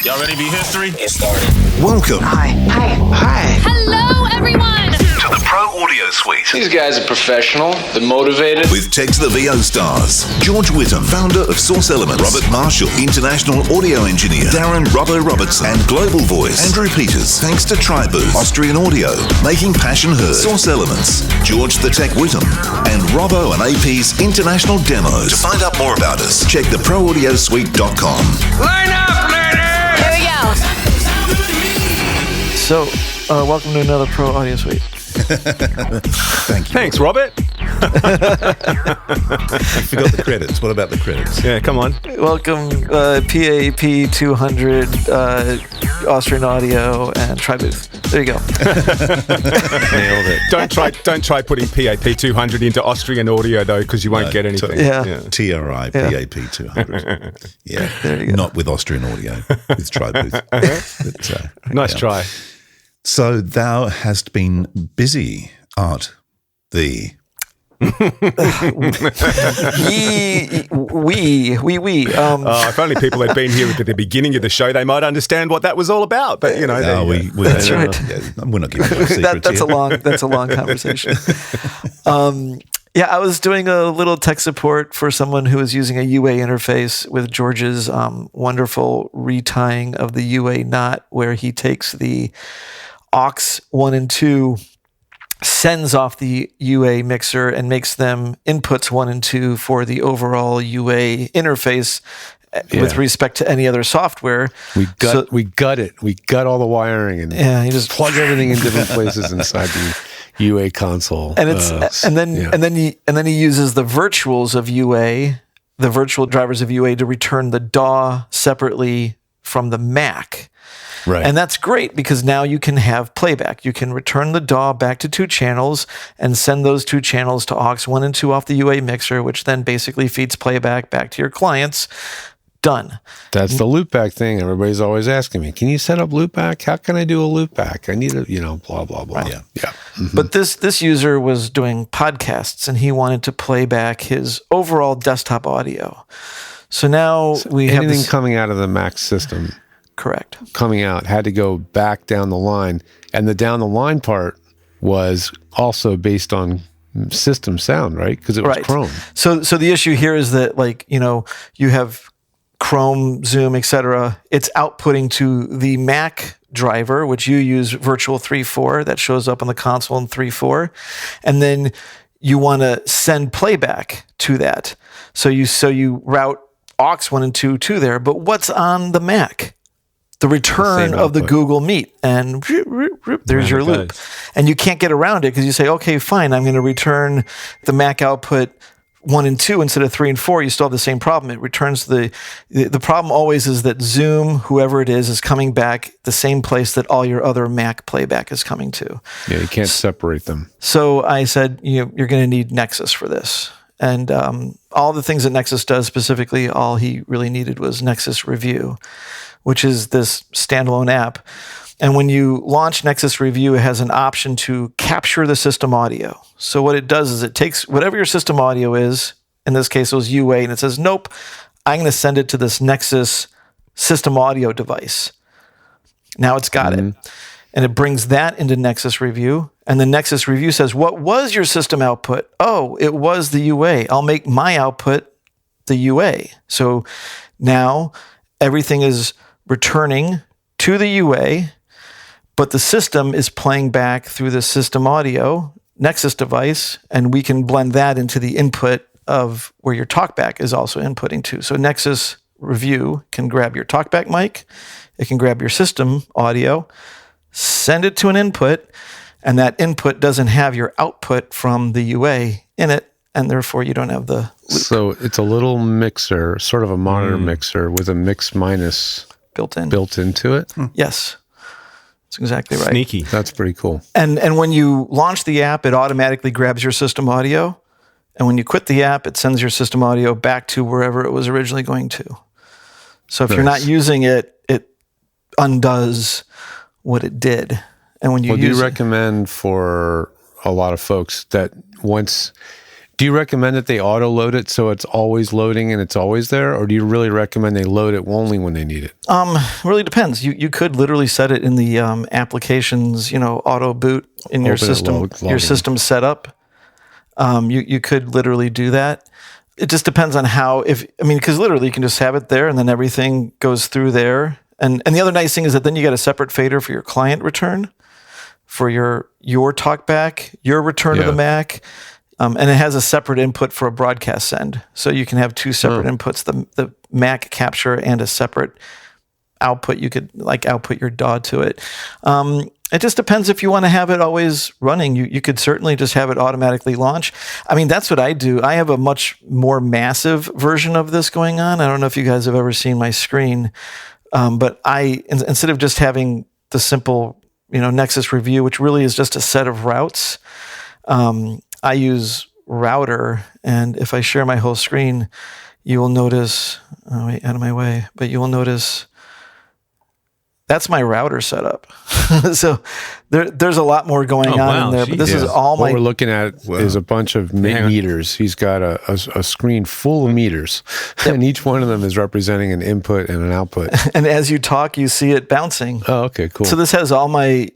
Y'all ready to be history? Get started. Welcome. Hi. Hello, everyone. To the Pro Audio Suite. These guys are professional. They're motivated. With Tech to the VO stars. George Whittam, founder of Source Elements. Robert Marshall, international audio engineer. Darren Robbo Robertson. And global voice. Andrew Peters. Thanks to Tribooth. Austrian Audio. Making passion heard. Source Elements. George the Tech Whittam. And Robbo and AP's international demos. To find out more about us, check theproaudiosuite.com. Line up, ladies! Here we go. So, welcome to another Pro Audio Suite. Thank you. Thanks, Robert. You forgot the credits. What about the credits? Yeah, come on. Welcome, PAP 200, Austrian Audio, and Tribooth. There you go. Nailed it. Don't try putting PAP 200 into Austrian Audio though, because you won't get anything. Yeah. TRI, PAP 200. Yeah, There you go. not with Austrian Audio, with Tribooth. But, Nice yeah. try. So thou hast been busy, art thee. We. If only people had been here at the beginning of the show, they might understand what that was all about. But you know, That's right. We're not giving away secrets That's here. a long conversation. Yeah, I was doing a little tech support for someone who was using a UA interface with George's wonderful retying of the UA knot, where he takes the aux 1 and 2, sends off the UA mixer, and makes them inputs 1 and 2 for the overall UA interface with respect to any other software. We gut it. We gut all the wiring and Yeah, you just plug everything in different places inside the UA console. and it's and then he uses the virtuals of UA, the virtual drivers of UA, to return the DAW separately from the Mac. Right. And that's great because now you can have playback. You can return the DAW back to 2 channels and send those 2 channels to aux 1 and 2 off the UA mixer, which then basically feeds playback back to your clients. Done. That's the loopback thing. Everybody's always asking me, can you set up loopback? How can I do a loopback? I need a, blah, blah, blah. Right. Yeah. Mm-hmm. But this user was doing podcasts and he wanted to play back his overall desktop audio. So now we have anything this, coming out of the Mac system correct. coming out had to go back down the line. And the down the line part was also based on system sound, right? Because it was Chrome. So the issue here is that, like, you have Chrome, Zoom, etc. It's outputting to the Mac driver, which you use Virtual 3.4, that shows up on the console in 3.4, and then you want to send playback to that. So you route aux 1 and 2 to there, but what's on the Mac? The return of the Google Meet, and there's your loop. And you can't get around it because you say, okay, fine, I'm going to return the Mac output 1 and 2 instead of 3 and 4. You still have the same problem. It returns the problem always is that Zoom, whoever it is coming back the same place that all your other Mac playback is coming to. Yeah, you can't separate them. So I said, you're going to need Nexus for this. And all the things that Nexus does, specifically, all he really needed was Nexus Review, which is this standalone app. And when you launch Nexus Review, it has an option to capture the system audio. So what it does is it takes whatever your system audio is, in this case it was UA, and it says, nope, I'm going to send it to this Nexus system audio device. Now it's got it. And it brings that into Nexus Review. And the Nexus Review says, what was your system output? Oh, it was the UA. I'll make my output the UA. So now everything is returning to the UA, but the system is playing back through the system audio Nexus device, and we can blend that into the input of where your TalkBack is also inputting to. So Nexus Review can grab your TalkBack mic, it can grab your system audio, send it to an input, and that input doesn't have your output from the UA in it, and therefore you don't have the loop. So it's a little mixer, sort of a monitor mixer with a mix minus built into it. Yes. That's exactly right. Sneaky. That's pretty cool. And when you launch the app, it automatically grabs your system audio. And when you quit the app, it sends your system audio back to wherever it was originally going to. So if you're not using it, it undoes what it did. And when you do you recommend for a lot of folks that once Do you recommend that they auto load it so it's always loading and it's always there, or do you really recommend they load it only when they need it? Really depends. You could literally set it in the applications, auto boot in your Open it, system, log your in. system setup. You could literally do that. It just depends on because literally you can just have it there and then everything goes through there. And the other nice thing is that then you get a separate fader for your client return, for your talkback, your return to the Mac. And it has a separate input for a broadcast send. So you can have two separate inputs, the Mac capture and a separate output. You could output your DAW to it. It just depends if you want to have it always running. You could certainly just have it automatically launch. I mean, that's what I do. I have a much more massive version of this going on. I don't know if you guys have ever seen my screen, but instead of just having the simple, Nexus Review, which really is just a set of routes, I use Router, and if I share my whole screen, you will notice, wait, out of my way, but you will notice that's my router setup. So there's a lot more going on in there, but this is all what we're looking at is a bunch of meters. He's got a screen full of meters, and each one of them is representing an input and an output. And as you talk, you see it bouncing. Oh, okay, cool. So this has all my,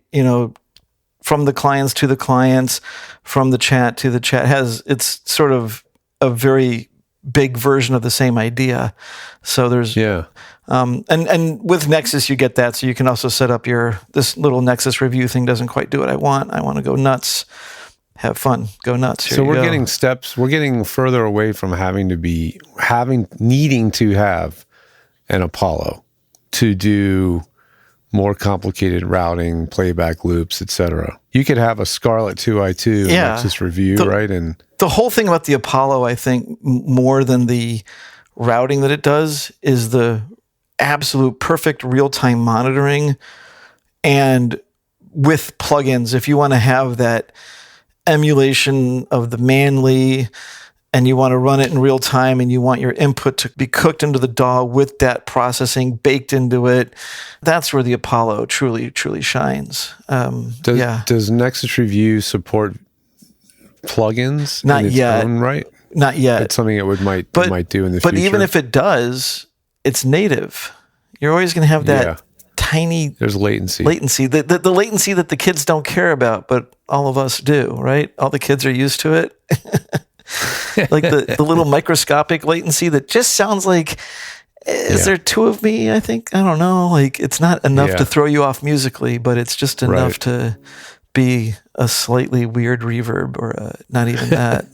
from the clients to the clients, from the chat to the chat. It's sort of a very big version of the same idea. So there's and with Nexus you get that, so you can also set up this little Nexus Review thing doesn't quite do what I want. I want to go nuts, have fun, go nuts. Here so we're getting further away from needing to have an Apollo to do more complicated routing, playback loops, etc. You could have a Scarlett 2i2 Nexus Review, right? And the whole thing about the Apollo, I think, more than the routing that it does, is the absolute perfect real-time monitoring. And with plugins, if you want to have that emulation of the Manly, and you want to run it in real time, and you want your input to be cooked into the DAW with that processing baked into it, that's where the Apollo truly, truly shines. Does Nexus Review support plugins? Not in its yet. own right? Not yet. It's something it might do in the future. But even if it does, it's native. You're always going to have that tiny... There's latency. The latency that the kids don't care about, but all of us do, right? All the kids are used to it. Like the little microscopic latency that just sounds like, is there two of me? I think, I don't know. Like, it's not enough to throw you off musically, but it's just enough to be a slightly weird reverb, or not even that.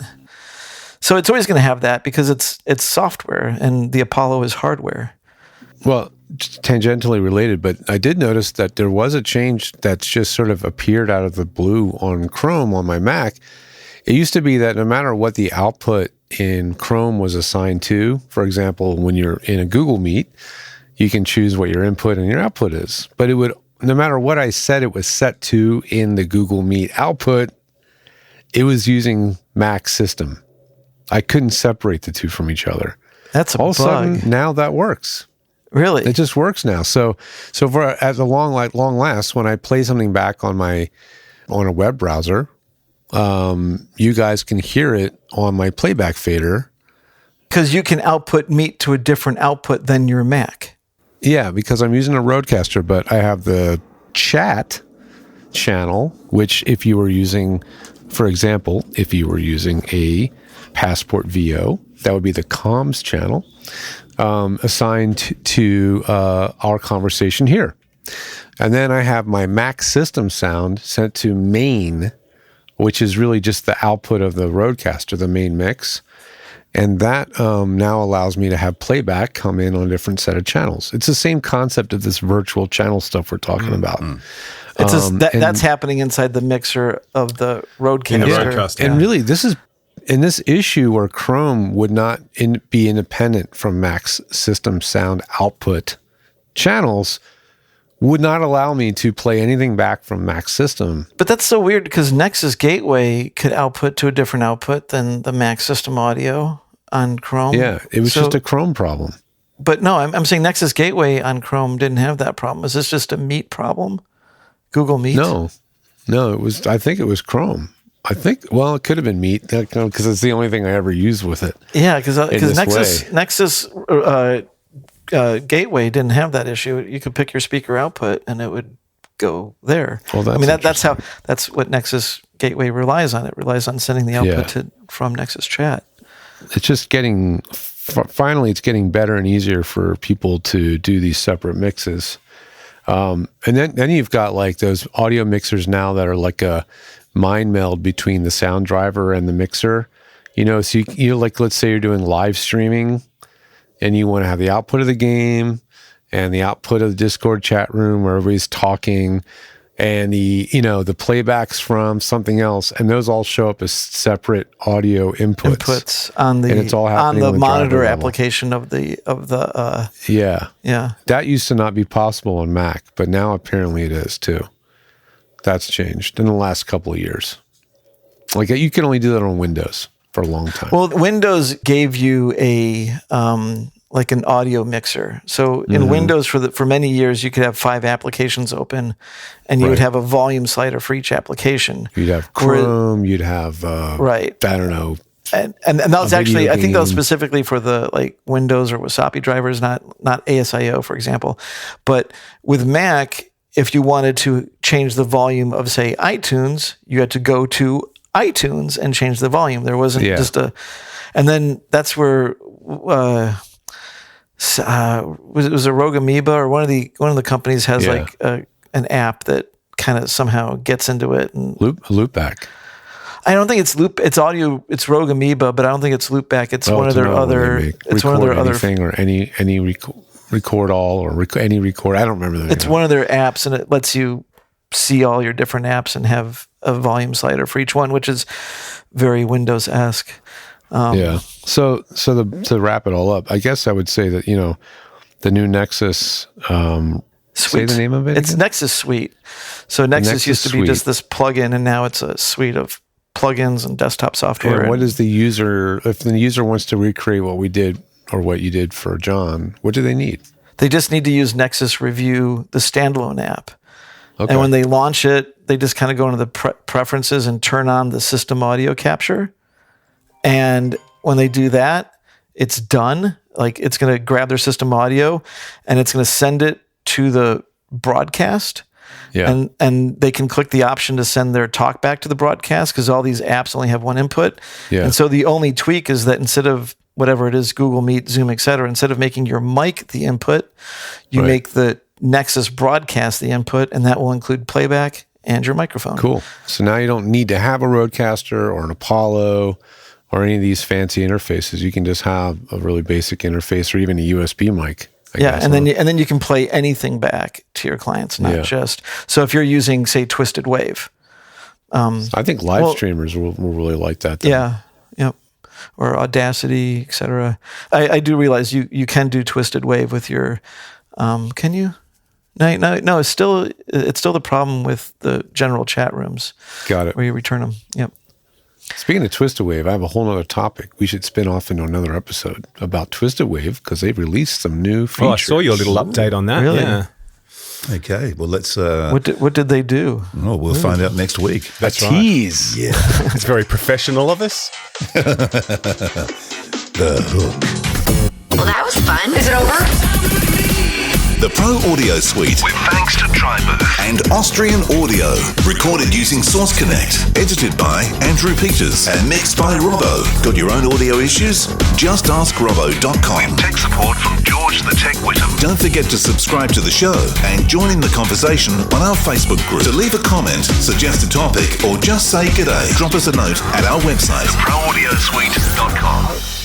So it's always going to have that because it's software, and the Apollo is hardware. Well, tangentially related, but I did notice that there was a change that's just sort of appeared out of the blue on Chrome on my Mac. It used to be that no matter what the output in Chrome was assigned to, for example, when you're in a Google Meet, you can choose what your input and your output is. But it would, no matter what I said it was set to in the Google Meet output, it was using Mac system. I couldn't separate the two from each other. That's a all bug. of a sudden, now that works. Really? It just works now. So for at the long last, when I play something back on a web browser, you guys can hear it on my playback fader. Because you can output Meet to a different output than your Mac. Yeah, because I'm using a Rodecaster, but I have the chat channel, which if you were using, for example, if you were using a Passport VO, that would be the comms channel, assigned to our conversation here. And then I have my Mac system sound sent to main, which is really just the output of the Rodecaster, the main mix. And that now allows me to have playback come in on a different set of channels. It's the same concept of this virtual channel stuff we're talking about. It's that's happening inside the mixer of the Rodecaster. And really, this is in this issue where Chrome would not be independent from Mac's system sound output channels, would not allow me to play anything back from Mac's system. But that's so weird because Nexus Gateway could output to a different output than the Mac system audio on Chrome. Yeah, it was just a Chrome problem. But no, I'm saying Nexus Gateway on Chrome didn't have that problem. Is this just a Meet problem? Google Meet? No, it was. I think it was Chrome. I think, well, it could have been Meet because it's the only thing I ever used with it. Yeah, because this Nexus Gateway didn't have that issue. You could pick your speaker output and it would go there. Well, that's what Nexus Gateway relies on. It relies on sending the output from Nexus Chat. It's just finally it's getting better and easier for people to do these separate mixes. And then you've got like those audio mixers now that are like a mind meld between the sound driver and the mixer. So you like, let's say you're doing live streaming and you want to have the output of the game and the output of the Discord chat room where everybody's talking and the playbacks from something else, and those all show up as separate audio inputs on the, and it's all happening on the monitor level. application of the That used to not be possible on Mac, but now apparently it is too. That's changed in the last couple of years. Like you can only do that on Windows for a long time. Well, Windows gave you a like an audio mixer. So in Windows for many years, you could have 5 applications open, and you would have a volume slider for each application. You'd have Chrome. You'd have I don't know. And that was actually, I think that was specifically for the like Windows or Wasapi drivers, not ASIO, for example. But with Mac, if you wanted to change the volume of, say, iTunes, you had to go to iTunes and change the volume. There wasn't just and then that's where it was a Rogue Amoeba or one of the companies has like an app that kind of somehow gets into it and Loopback. I don't think it's audio. It's Rogue Amoeba, but I don't think it's Loopback. It's one of their other. It's one of their other thing or any record all or any record. I don't remember the name. It's one of their apps, and it lets you see all your different apps and have a volume slider for each one, which is very Windows-esque. So to wrap it all up, I guess I would say that the new Nexus. Say the name of it. It's again? Nexus Suite. So Nexus used to be just this plugin, and now it's a suite of plugins and desktop software. And what is the user? If the user wants to recreate what we did or what you did for John, what do they need? They just need to use Nexus Review, the standalone app. Okay. And when they launch it, they just kind of go into the preferences and turn on the system audio capture. And when they do that, it's done. Like it's going to grab their system audio and it's going to send it to the broadcast. Yeah. And they can click the option to send their talk back to the broadcast because all these apps only have one input. Yeah. And so the only tweak is that instead of whatever it is, Google Meet, Zoom, etc., instead of making your mic the input, you make the Nexus broadcast the input, and that will include playback and your microphone. Cool. So now you don't need to have a Rodecaster or an Apollo or any of these fancy interfaces. You can just have a really basic interface or even a USB mic. I guess, and then you can play anything back to your clients, not just. So if you're using, say, Twisted Wave, I think live streamers will really like that. Though. Yeah, yep, or Audacity, etc. I do realize you can do Twisted Wave with your. Can you? No. It's still the problem with the general chat rooms. Got it. Where you return them. Yep. Speaking of Twisted Wave, I have a whole other topic. We should spin off into another episode about Twisted Wave because they've released some new features. Oh, I saw your little update on that. Really? Yeah. Okay, well, let's... What did they do? Oh, we'll find out next week. That's a tease. Right. Yeah. It's very professional of us. The hook. Well, that was fun. Is it over? The Pro Audio Suite, with thanks to TriBooth and Austrian Audio. Recorded using Source Connect. Edited by Andrew Peters and mixed by Robbo. Got your own audio issues? Just ask Robbo.com. With tech support from George the Tech Whittam. Don't forget to subscribe to the show and join in the conversation on our Facebook group. To leave a comment, suggest a topic, or just say g'day, drop us a note at our website, proaudiosuite.com.